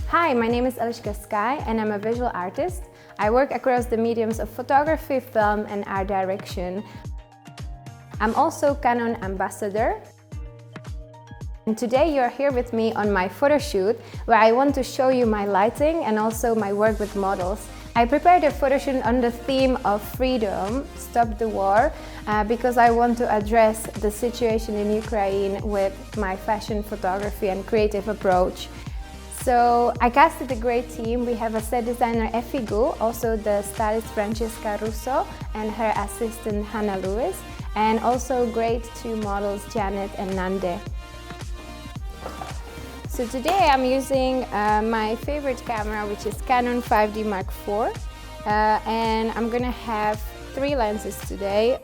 Hi, my name is Eliška Skye and I'm a visual artist. I work across the mediums of photography, film and art direction. I'm also Canon ambassador. And today you're here with me on my photo shoot where I want to show you my lighting and also my work with models. I prepared a photo shoot on the theme of freedom, stop the war, because I want to address the situation in Ukraine with my fashion photography and creative approach. So I casted a great team. We have a set designer Effie Gu, also the stylist Francesca Russo and her assistant Hannah Lewis, and also great two models Janet and Nande. So today I'm using my favorite camera, which is Canon 5D Mark IV, and I'm gonna have three lenses today.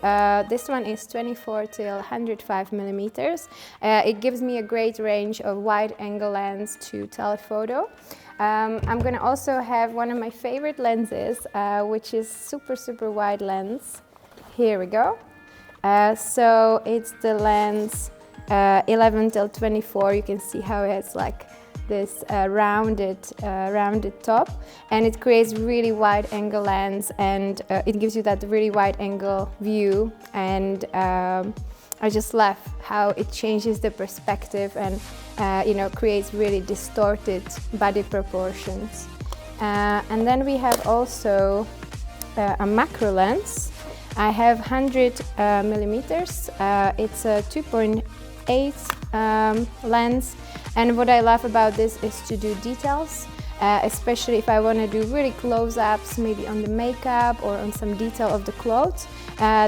This one is 24 till 105 millimeters. It gives me a great range of wide angle lens to telephoto. I'm gonna also have one of my favorite lenses, which is super wide lens. Here we go. So it's the lens 11 till 24. You can see how it's like this rounded top, and it creates really wide angle lens, and it gives you that really wide angle view, and I just love how it changes the perspective and creates really distorted body proportions. And then we have also a macro lens. I have 100 millimeters. It's a 2.8 lens, and what I love about this is to do details, especially if I want to do really close-ups, maybe on the makeup or on some detail of the clothes.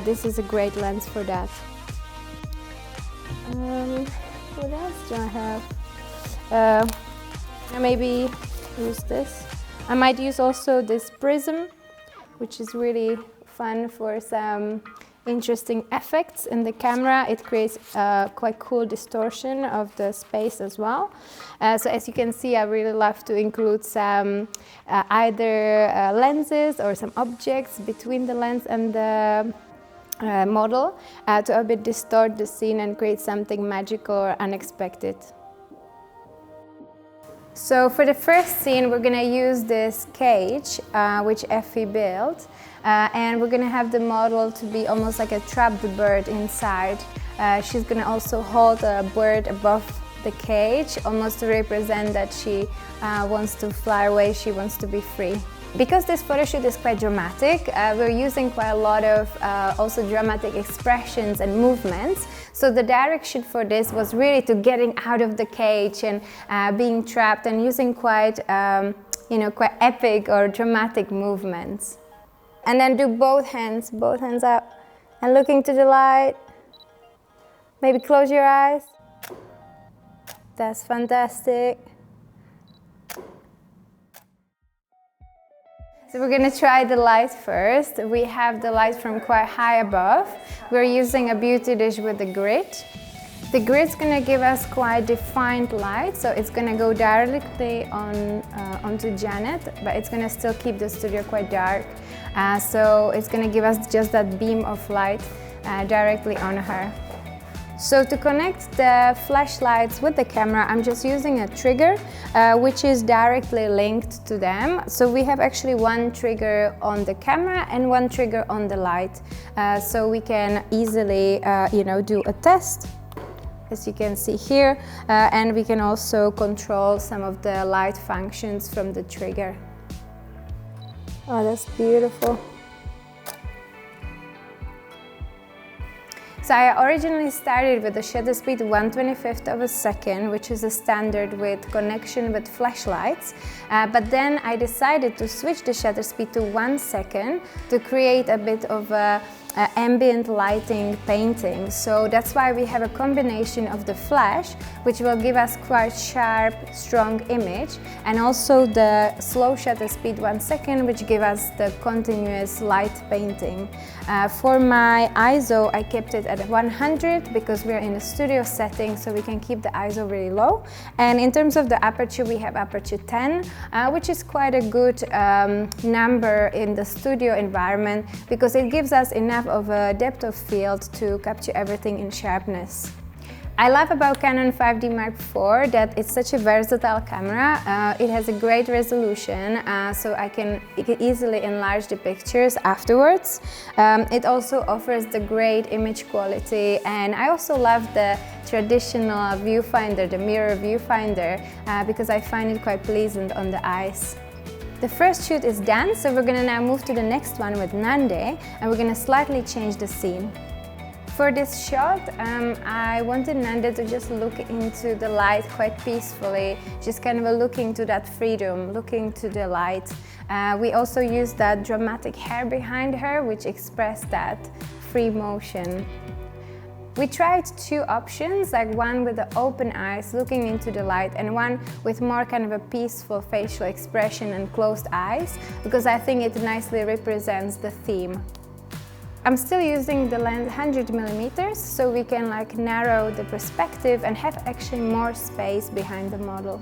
This is a great lens for that. What else do I have? Maybe use this. I might use also this prism, which is really fun for some interesting effects in the camera. It creates quite cool distortion of the space as well. So as you can see, I really love to include some either lenses or some objects between the lens and the model to a bit distort the scene and create something magical or unexpected. So for the first scene, we're going to use this cage, which Effie built, and we're going to have the model to be almost like a trapped bird inside. She's going to also hold a bird above the cage, almost to represent that she wants to fly away, she wants to be free. Because this photo shoot is quite dramatic, we're using quite a lot of also dramatic expressions and movements. So the direction for this was really to getting out of the cage and being trapped and using quite epic or dramatic movements. And then do both hands up and looking to the light. Maybe close your eyes. That's fantastic. So we're going to try the light first. We have the light from quite high above. We're using a beauty dish with a grid. The grid's going to give us quite defined light, so it's going to go directly onto Janet, but it's going to still keep the studio quite dark. So it's going to give us just that beam of light directly on her. So to connect the flashlights with the camera, I'm just using a trigger, which is directly linked to them. So we have actually one trigger on the camera and one trigger on the light. So we can easily, do a test, as you can see here, and we can also control some of the light functions from the trigger. Oh, that's beautiful. So I originally started with a shutter speed 1/25 of a second, which is a standard with connection with flashlights. But then I decided to switch the shutter speed to 1 second to create a bit of a ambient lighting painting. So that's why we have a combination of the flash, which will give us quite sharp, strong image, and also the slow shutter speed 1 second, which give us the continuous light painting. For my ISO, I kept it at 100 because we're in a studio setting, so we can keep the ISO really low. And in terms of the aperture, we have aperture 10, which is quite a good number in the studio environment because it gives us enough of a depth of field to capture everything in sharpness. I love about Canon 5D Mark IV that it's such a versatile camera. It has a great resolution, so I can easily enlarge the pictures afterwards. It also offers the great image quality, and I also love the traditional viewfinder, the mirror viewfinder, because I find it quite pleasant on the eyes. The first shoot is done, so we're gonna now move to the next one with Nande, and we're gonna slightly change the scene. For this shot, I wanted Nande to just look into the light quite peacefully, just kind of looking to that freedom, looking to the light. We also used that dramatic hair behind her, which expressed that free motion. We tried two options, like one with the open eyes looking into the light and one with more kind of a peaceful facial expression and closed eyes, because I think it nicely represents the theme. I'm still using the lens 100mm, so we can like narrow the perspective and have actually more space behind the model.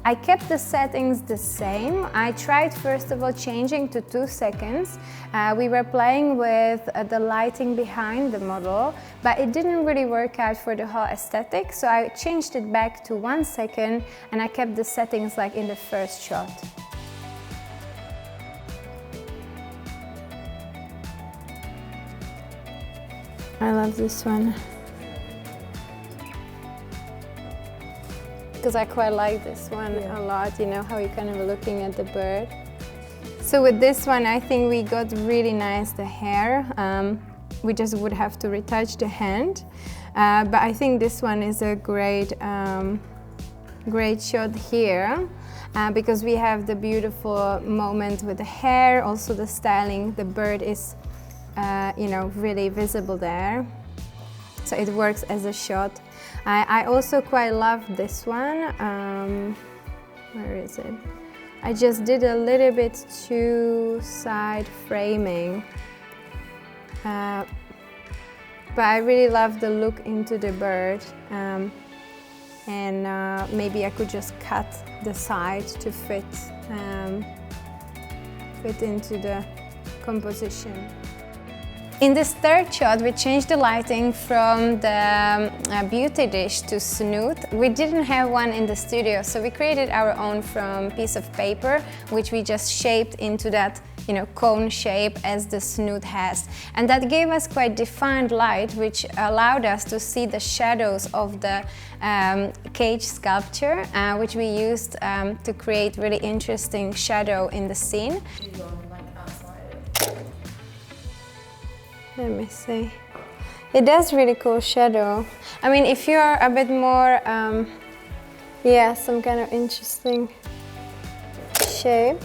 I kept the settings the same. I tried first of all changing to 2 seconds. We were playing with the lighting behind the model, but it didn't really work out for the whole aesthetic, so I changed it back to 1 second and I kept the settings like in the first shot. I love this one, because I quite like this one a lot, you know, how you're kind of looking at the bird. So with this one, I think we got really nice the hair. We just would have to retouch the hand, but I think this one is a great, great shot here, because we have the beautiful moment with the hair, also the styling. The bird is you know, really visible there, so it works as a shot. I also quite love this one. Where is it? I just did a little bit too side framing, but I really love the look into the bird, and maybe I could just cut the side to fit into the composition. In this third shot, we changed the lighting from the beauty dish to snoot. We didn't have one in the studio, so we created our own from a piece of paper, which we just shaped into that, you know, cone shape as the snoot has. And that gave us quite defined light, which allowed us to see the shadows of the cage sculpture, which we used to create really interesting shadow in the scene. Let me see. It does really cool shadow. I mean, if you're a bit more, yeah, some kind of interesting shape.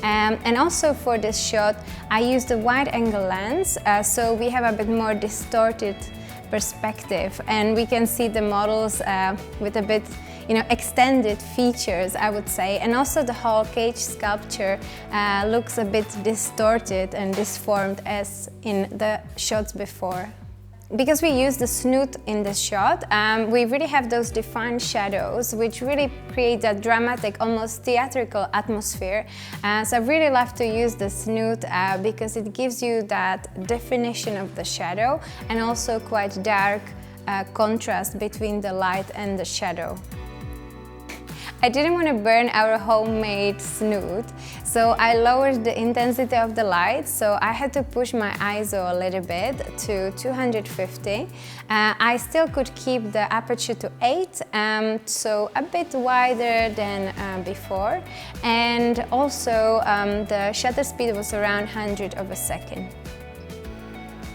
And also for this shot, I used a wide-angle lens, so we have a bit more distorted perspective, and we can see the models with a bit, you know, extended features, I would say. And also the whole cage sculpture looks a bit distorted and disformed as in the shots before. Because we use the snoot in this shot, we really have those defined shadows, which really create that dramatic, almost theatrical atmosphere. So I really love to use the snoot because it gives you that definition of the shadow and also quite dark contrast between the light and the shadow. I didn't want to burn our homemade snoot, so I lowered the intensity of the light, so I had to push my ISO a little bit to 250. I still could keep the aperture to 8, so a bit wider than before, and also the shutter speed was around 100 of a second.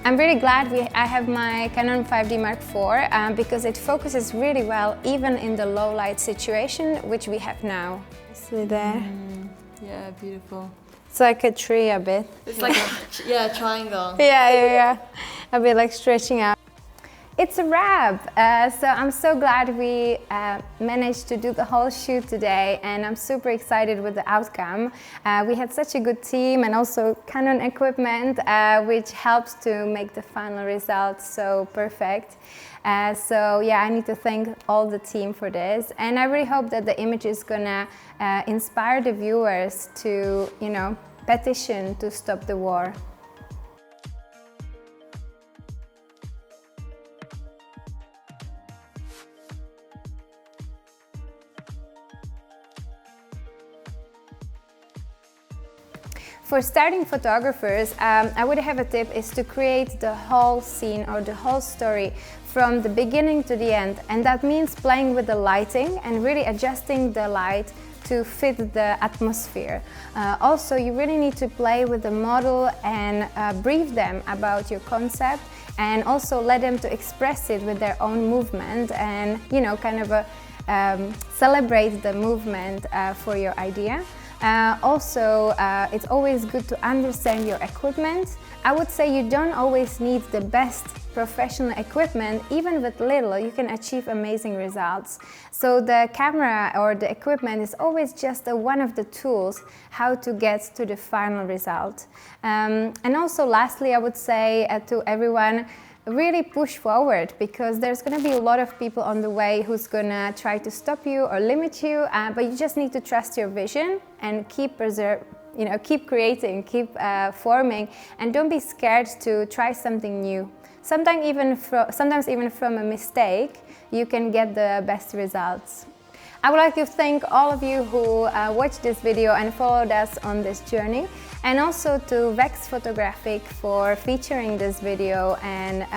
I'm really glad I have my Canon 5D Mark IV because it focuses really well even in the low light situation, which we have now. See there? Yeah, beautiful. It's like a tree a bit. It's like a triangle. Yeah. A bit like stretching out. It's a wrap, so I'm so glad we managed to do the whole shoot today, and I'm super excited with the outcome. We had such a good team and also Canon equipment, which helps to make the final result so perfect. So yeah, I need to thank all the team for this, and I really hope that the image is gonna inspire the viewers to, you know, petition to stop the war. For starting photographers, I would have a tip is to create the whole scene or the whole story from the beginning to the end, and that means playing with the lighting and really adjusting the light to fit the atmosphere. Also, you really need to play with the model and brief them about your concept, and also let them to express it with their own movement, and kind of celebrate the movement for your idea. It's always good to understand your equipment. I would say you don't always need the best professional equipment. Even with little, you can achieve amazing results. So the camera or the equipment is always just one of the tools how to get to the final result. And also lastly, I would say to everyone, really push forward, because there's going to be a lot of people on the way who's going to try to stop you or limit you, but you just need to trust your vision and keep creating, keep forming, and don't be scared to try something new. Sometimes even from a mistake, you can get the best results. I would like to thank all of you who watched this video and followed us on this journey, and also to Vex Photographic for featuring this video and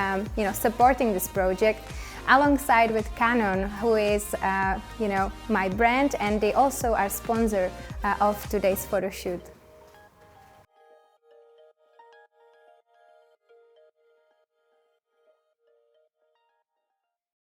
supporting this project, alongside with Canon, who is my brand, and they also are sponsor of today's photo shoot.